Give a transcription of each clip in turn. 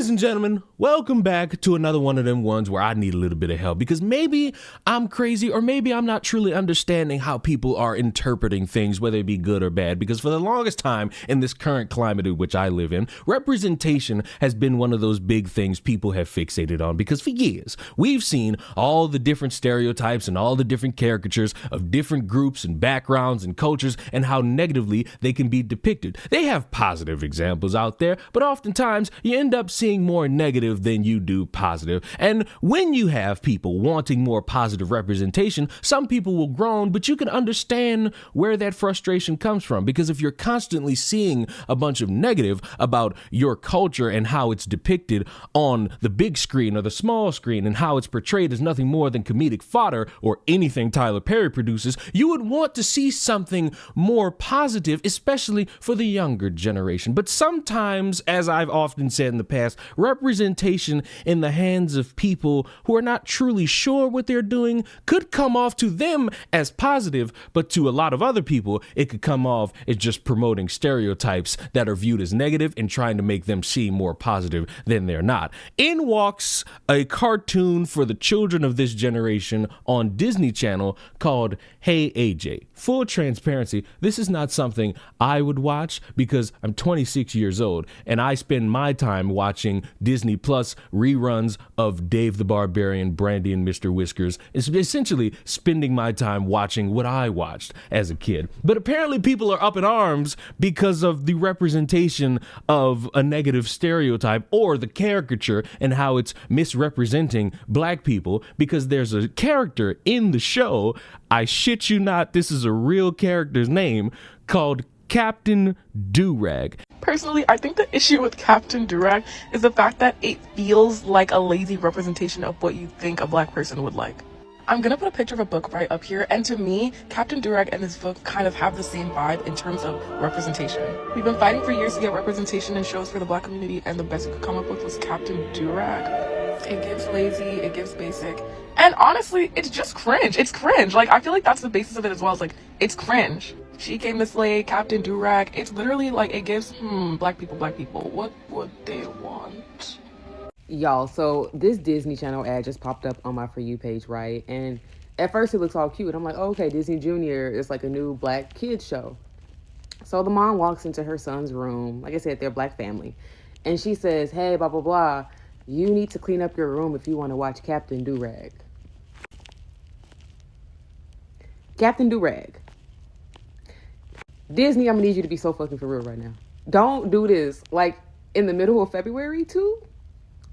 Ladies and gentlemen, welcome back to another one of them ones where I need a little bit of help because maybe I'm crazy or maybe I'm not truly understanding how people are interpreting things, whether it be good or bad, because for the longest time in this current climate in which I live in, representation has been one of those big things people have fixated on because for years we've seen all the different stereotypes and all the different caricatures of different groups and backgrounds and cultures and how negatively they can be depicted. They have positive examples out there, but oftentimes you end up seeing more negative than you do positive. And when you have people wanting more positive representation, some people will groan, but you can understand where that frustration comes from. Because if you're constantly seeing a bunch of negative about your culture and how it's depicted on the big screen or the small screen and how it's portrayed as nothing more than comedic fodder or anything Tyler Perry produces, you would want to see something more positive, especially for the younger generation. But sometimes, as I've often said in the past, representation in the hands of people who are not truly sure what they're doing could come off to them as positive, but to a lot of other people, it could come off as just promoting stereotypes that are viewed as negative and trying to make them seem more positive than they're not. In walks a cartoon for the children of this generation on Disney Channel called Hey AJ. Full transparency, this is not something I would watch because I'm 26 years old and I spend my time watching Disney Plus reruns of Dave the Barbarian, Brandy and Mr. Whiskers. It's essentially spending my time watching what I watched as a kid. But apparently people are up in arms because of the representation of a negative stereotype or the caricature and how it's misrepresenting black people because there's a character in the show, I shit you not, this is a real character's name, called Captain Durag. Personally, I think the issue with Captain Durag is the fact that it feels like a lazy representation of what you think a black person would like. I'm gonna put a picture of a book right up here, and to me, Captain Durag and this book kind of have the same vibe in terms of representation. We've been fighting for years to get representation in shows for the black community, and the best we could come up with was Captain Durag. It gives lazy, it gives basic, and honestly, it's just cringe. It's cringe. Like, I feel like that's the basis of it as well. It's like, it's cringe. She came to slay, Captain Durag. It's literally like, it gives, black people, what would they want? Y'all, so this Disney Channel ad just popped up on my For You page, right? And at first it looks all cute. I'm like, oh, okay, Disney Junior is like a new black kids show. So the mom walks into her son's room. Like I said, they're a black family. And she says, hey, blah, blah, blah. You need to clean up your room if you want to watch Captain Durag. Captain Durag. Disney, I'm gonna need you to be so fucking for real right now. Don't do this, like, in the middle of February, too?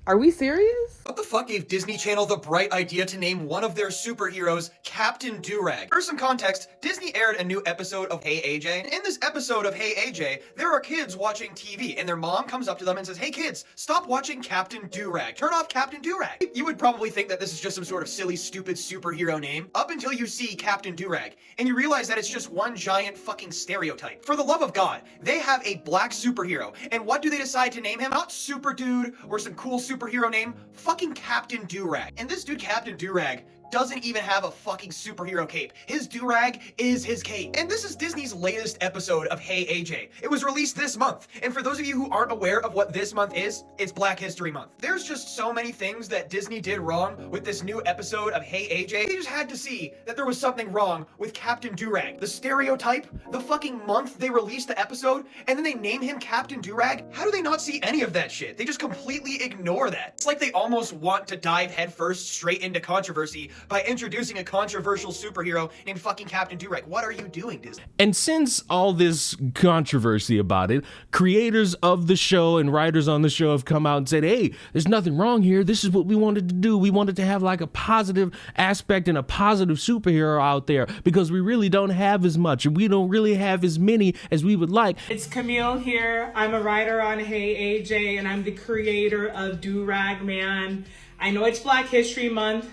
Are we serious? What the fuck gave Disney Channel the bright idea to name one of their superheroes Captain Durag? For some context, Disney aired a new episode of Hey AJ. And in this episode of Hey AJ, there are kids watching TV, and their mom comes up to them and says, hey kids, stop watching Captain Durag. Turn off Captain Durag. You would probably think that this is just some sort of silly, stupid superhero name, up until you see Captain Durag, and you realize that it's just one giant fucking stereotype. For the love of God, they have a black superhero, and what do they decide to name him? Not Super Dude or some cool superhero name, fucking Captain Durag. And this dude, Captain Durag, doesn't even have a fucking superhero cape. His durag is his cape. And this is Disney's latest episode of Hey AJ. It was released this month. And for those of you who aren't aware of what this month is, it's Black History Month. There's just so many things that Disney did wrong with this new episode of Hey AJ. They just had to see that there was something wrong with Captain Durag. The stereotype, the fucking month they released the episode, and then they name him Captain Durag. How do they not see any of that shit? They just completely ignore that. It's like they almost want to dive headfirst straight into controversy by introducing a controversial superhero named fucking Captain Durag. What are you doing, Disney? And since all this controversy about it, creators of the show and writers on the show have come out and said, hey, there's nothing wrong here. This is what we wanted to do. We wanted to have like a positive aspect and a positive superhero out there because we really don't have as much and we don't really have as many as we would like. It's Camille here. I'm a writer on Hey AJ and I'm the creator of Durag Man. I know it's Black History Month.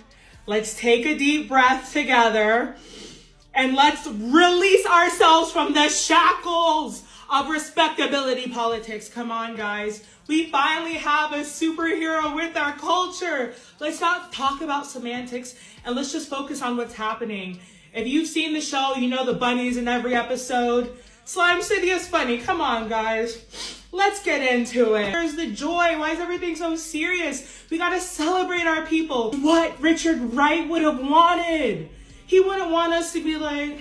Let's take a deep breath together and let's release ourselves from the shackles of respectability politics. Come on, guys. We finally have a superhero with our culture. Let's not talk about semantics and let's just focus on what's happening. If you've seen the show, you know the bunnies in every episode. Slime City is funny. Come on, guys. Let's get into it. Where's the joy? Why is everything so serious? We gotta celebrate our people. What Richard Wright would have wanted. He wouldn't want us to be like,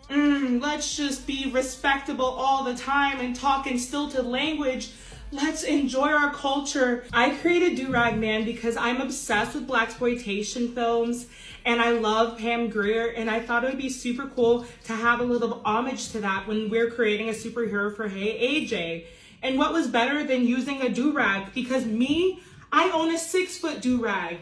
let's just be respectable all the time and talk in stilted language. Let's enjoy our culture. I created Durag Man because I'm obsessed with blaxploitation films and I love Pam Grier, and I thought it would be super cool to have a little homage to that when we're creating a superhero for Hey AJ. And what was better than using a durag? Because I own a 6-foot durag.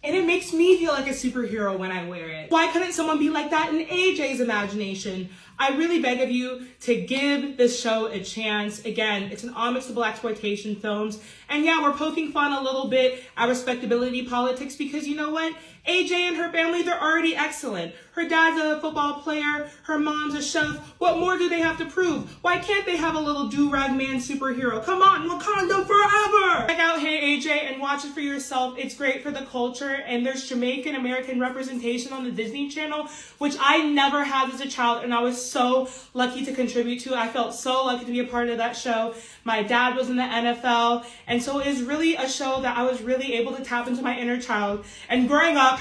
And it makes me feel like a superhero when I wear it. Why couldn't someone be like that in AJ's imagination? I really beg of you to give this show a chance. Again, it's an homage to blaxploitation films. And yeah, we're poking fun a little bit at respectability politics because you know what? AJ and her family, they're already excellent. Her dad's a football player. Her mom's a chef. What more do they have to prove? Why can't they have a little Durag Man superhero? Come on, Wakanda forever! Check out Hey AJ and watch it for yourself. It's great for the culture. And there's Jamaican American representation on the Disney Channel, which I never had as a child. And I was so lucky to contribute to. I felt so lucky to be a part of that show. My dad was in the NFL. And so it was really a show that I was really able to tap into my inner child. And growing up,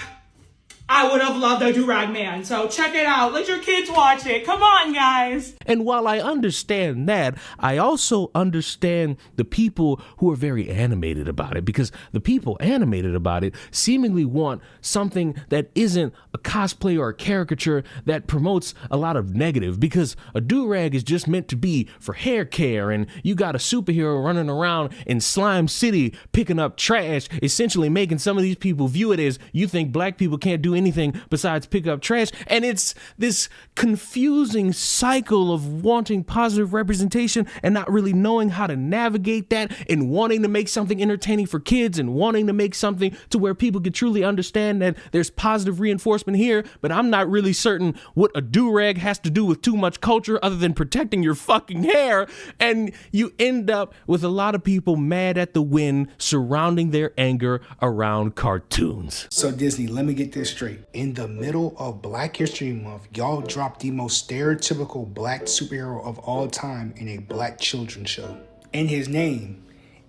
I would have loved a Durag Man. So check it out. Let your kids watch it. Come on, guys. And while I understand that, I also understand the people who are very animated about it, because the people animated about it seemingly want something that isn't a cosplay or a caricature that promotes a lot of negative, because a durag is just meant to be for hair care, and you got a superhero running around in Slime City picking up trash, essentially making some of these people view it as you think black people can't do anything besides pick up trash. And it's this confusing cycle of wanting positive representation and not really knowing how to navigate that, and wanting to make something entertaining for kids and wanting to make something to where people can truly understand that there's positive reinforcement here, but I'm not really certain what a durag has to do with too much culture other than protecting your fucking hair. And you end up with a lot of people mad at the wind surrounding their anger around cartoons. So Disney, let me get this straight. In the middle of Black History Month, y'all dropped the most stereotypical black superhero of all time in a black children's show. And his name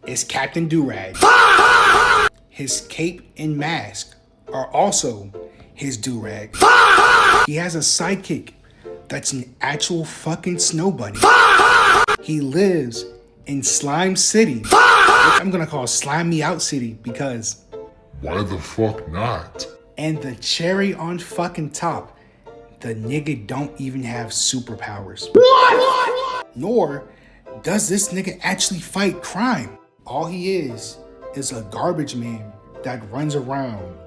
is Captain Durag. His cape and mask are also his durag. He has a sidekick that's an actual fucking snow bunny. He lives in Slime City, which I'm gonna call Slime Me Out City because why the fuck not? And the cherry on fucking top, the nigga don't even have superpowers. What? Nor does this nigga actually fight crime. All he is a garbage man that runs around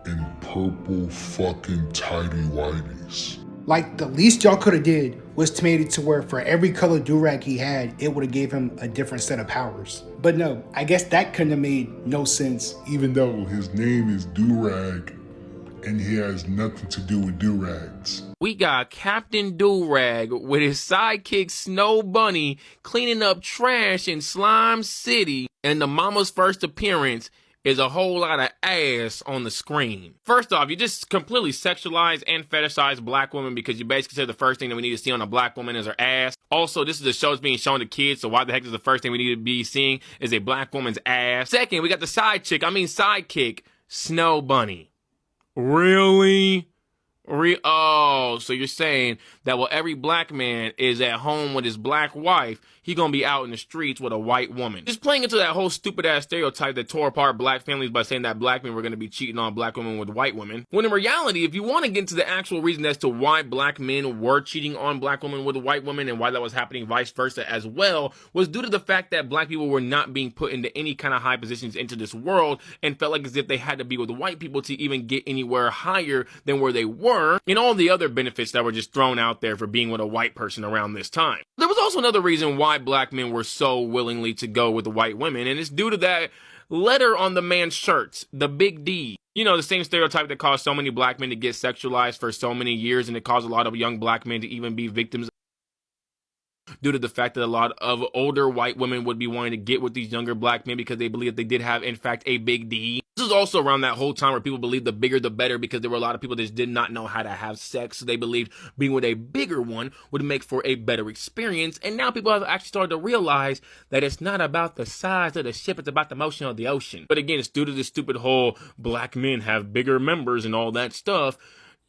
in purple fucking tidy whities. Like, the least y'all could have did was to made it to where for every color durag he had, it would have gave him a different set of powers. But no, I guess that couldn't have made no sense. Even though his name is Durag and he has nothing to do with durags. We got Captain Durag with his sidekick Snow Bunny cleaning up trash in Slime City, and the mama's first appearance is a whole lot of ass on the screen. First off, you just completely sexualize and fetishize black women because you basically said the first thing that we need to see on a black woman is her ass. Also, this is a show that's being shown to kids, so why the heck is the first thing we need to be seeing is a black woman's ass? Second, we got the sidekick, Snow Bunny. Really? Oh, so you're saying that while every black man is at home with his black wife, he gonna be out in the streets with a white woman. Just playing into that whole stupid ass stereotype that tore apart black families by saying that black men were gonna be cheating on black women with white women. When in reality, if you want to get into the actual reason as to why black men were cheating on black women with white women and why that was happening vice versa as well, was due to the fact that black people were not being put into any kind of high positions into this world and felt like as if they had to be with white people to even get anywhere higher than where they were, and all the other benefits that were just thrown out there for being with a white person around this time. There was also another reason why black men were so willingly to go with the white women, and it's due to that letter on the man's shirts, the big D. You know, the same stereotype that caused so many black men to get sexualized for so many years, and it caused a lot of young black men to even be victims due to the fact that a lot of older white women would be wanting to get with these younger black men because they believe that they did have, in fact, a big D. This is was also around that whole time where people believed the bigger the better, because there were a lot of people that just did not know how to have sex. So they believed being with a bigger one would make for a better experience. And now people have actually started to realize that it's not about the size of the ship, it's about the motion of the ocean. But again, it's due to this stupid whole black men have bigger members and all that stuff.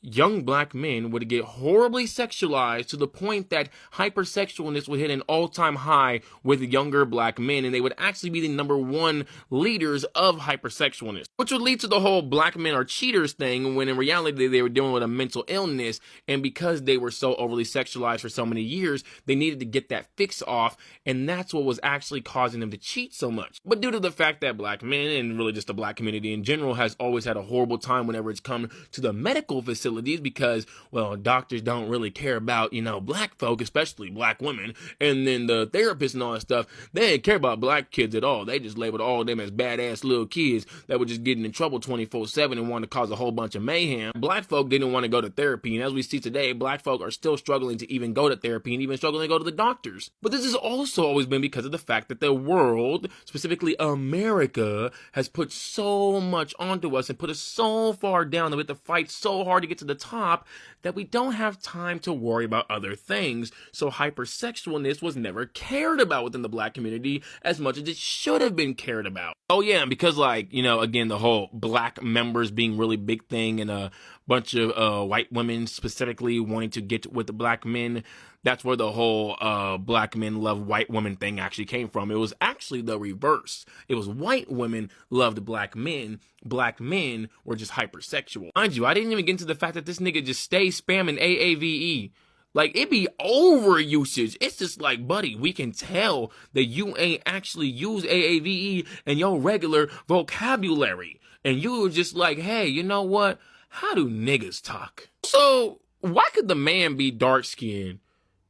Young black men would get horribly sexualized to the point that hypersexualness would hit an all-time high with younger black men, and they would actually be the #1 leaders of hypersexualness, which would lead to the whole black men are cheaters thing, when in reality they were dealing with a mental illness, and because they were so overly sexualized for so many years, they needed to get that fix off, and that's what was actually causing them to cheat so much. But due to the fact that black men, and really just the black community in general, has always had a horrible time whenever it's come to the medical facility, because, well, doctors don't really care about, black folk, especially black women, and then the therapists and all that stuff, they didn't care about black kids at all. They just labeled all of them as badass little kids that were just getting in trouble 24/7 and wanted to cause a whole bunch of mayhem. Black folk didn't want to go to therapy, and as we see today, black folk are still struggling to even go to therapy and even struggling to go to the doctors. But this has also always been because of the fact that the world, specifically America, has put so much onto us and put us so far down that we have to fight so hard to get to the top that we don't have time to worry about other things. So hypersexualness was never cared about within the black community as much as it should have been cared about. Oh yeah, and because again, the whole black members being really big thing, and a bunch of white women specifically wanting to get with the black men, that's where the whole black men love white women thing actually came from. It was actually the reverse. It was white women loved black men. Black men were just hypersexual. Mind you, I didn't even get into the fact that this nigga just stays spamming AAVE. Like, it be over usage. It's just like, buddy, we can tell that you ain't actually use AAVE in your regular vocabulary. And you were just like, hey, you know what? How do niggas talk? So, why could the man be dark-skinned,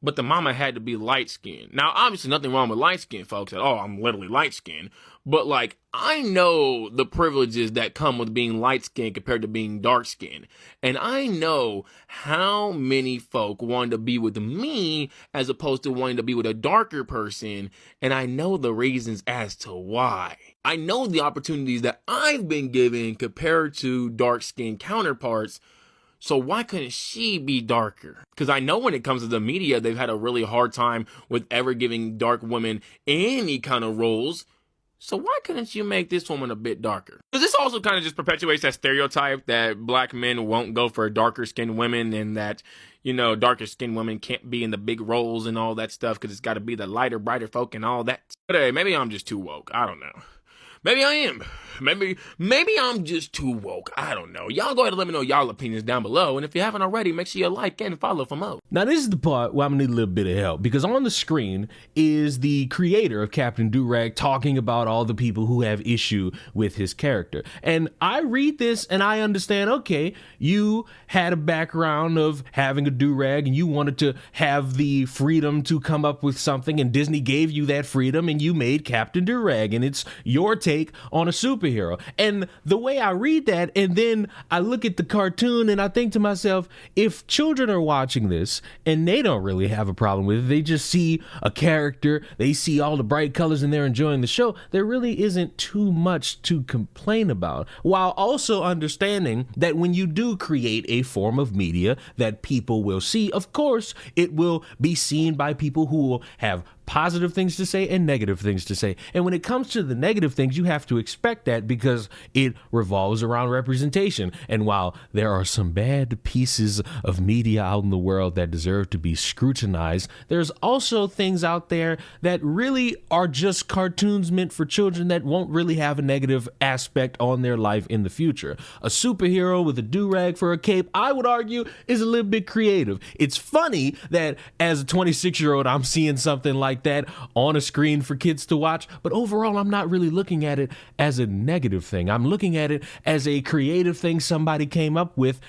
but the mama had to be light-skinned? Now, obviously, nothing wrong with light-skinned folks at all. I'm literally light-skinned. But, I know the privileges that come with being light-skinned compared to being dark-skinned. And I know how many folk wanted to be with me as opposed to wanting to be with a darker person. And I know the reasons as to why. I know the opportunities that I've been given compared to dark-skinned counterparts. So why couldn't she be darker? Because I know when it comes to the media, they've had a really hard time with ever giving dark women any kind of roles. So why couldn't you make this woman a bit darker? Because this also kind of just perpetuates that stereotype that black men won't go for darker skinned women, and that, darker skinned women can't be in the big roles and all that stuff because it's got to be the lighter, brighter folk and all that. But hey, maybe I'm just too woke. I don't know. Maybe I am. Maybe I'm just too woke. I don't know. Y'all go ahead and let me know y'all opinions down below. And if you haven't already, make sure you like and follow for more. Now, this is the part where I'm gonna need a little bit of help, because on the screen is the creator of Captain Durag talking about all the people who have issue with his character. And I read this and I understand, okay, you had a background of having a durag and you wanted to have the freedom to come up with something, and Disney gave you that freedom and you made Captain Durag, and it's your take on a superhero. And the way I read that, and then I look at the cartoon and I think to myself, if children are watching this and they don't really have a problem with it, they just see a character, they see all the bright colors and they're enjoying the show, there really isn't too much to complain about, while also understanding that when you do create a form of media that people will see, of course it will be seen by people who will have positive things to say and negative things to say. And when it comes to the negative things, you have to expect that because it revolves around representation. And while there are some bad pieces of media out in the world that deserve to be scrutinized, there's also things out there that really are just cartoons meant for children that won't really have a negative aspect on their life in the future. A superhero with a do-rag for a cape, I would argue, is a little bit creative. It's funny that as a 26-year-old, I'm seeing something like that on a screen for kids to watch, but overall I'm not really looking at it as a negative thing. I'm looking at it as a creative thing somebody came up with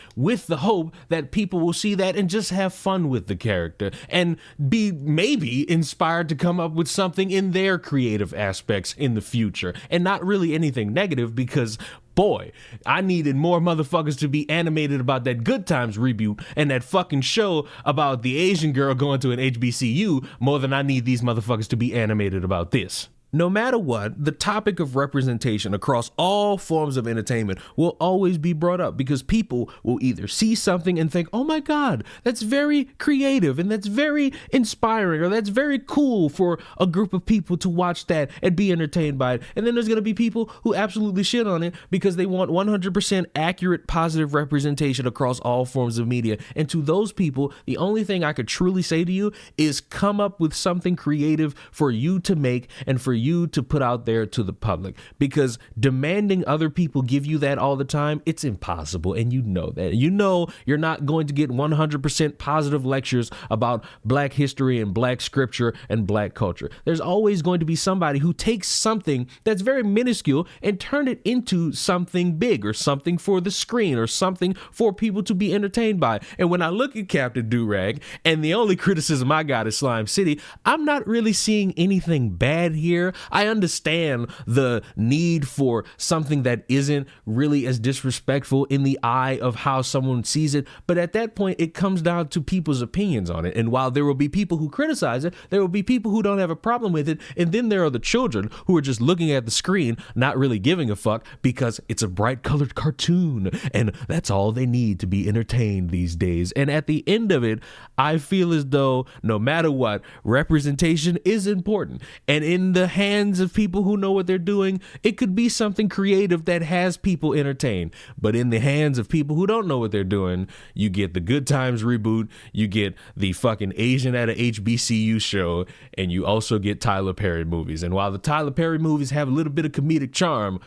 the hope that people will see that and just have fun with the character and be maybe inspired to come up with something in their creative aspects in the future, and not really anything negative, because boy, I needed more motherfuckers to be animated about that Good Times reboot and that fucking show about the Asian girl going to an HBCU more than I need these motherfuckers to be animated about this. no matter what, the topic of representation across all forms of entertainment will always be brought up because people will either see something and think, oh my God, that's very creative and that's very inspiring, or that's very cool for a group of people to watch that and be entertained by it. And then there's going to be people who absolutely shit on it because they want 100% accurate, positive representation across all forms of media. And to those people, the only thing I could truly say to you is come up with something creative for you to make and for you to put out there to the public, because demanding other people give you that all the time, it's impossible. And you know that. You know you're not going to get 100% positive lectures about Black history and Black scripture and Black culture. There's always going to be somebody who takes something that's very minuscule and turn it into something big or something for the screen or something for people to be entertained by. And when I look at Captain Durag, and the only criticism I got is Slime City, I'm not really seeing anything bad here. I understand the need for something that isn't really as disrespectful in the eye of how someone sees it. But at that point, it comes down to people's opinions on it. And while there will be people who criticize it, there will be people who don't have a problem with it. And then there are the children who are just looking at the screen, not really giving a fuck because it's a bright colored cartoon. And that's all they need to be entertained these days. And at the end of it, I feel as though no matter what, representation is important. And in the hands of people who know what they're doing, it could be something creative that has people entertained. But in the hands of people who don't know what they're doing, you get the Good Times reboot, you get the fucking Asian at a HBCU show, and you also get Tyler Perry movies. And while the Tyler Perry movies have a little bit of comedic charm,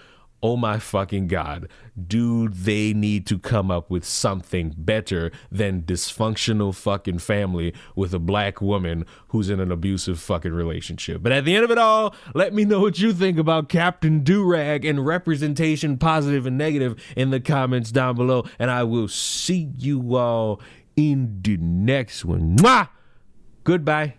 oh my fucking God, do they need to come up with something better than dysfunctional fucking family with a Black woman who's in an abusive fucking relationship. But at the end of it all, let me know what you think about Captain Durag and representation, positive and negative, in the comments down below. And I will see you all in the next one. Mwah! Goodbye.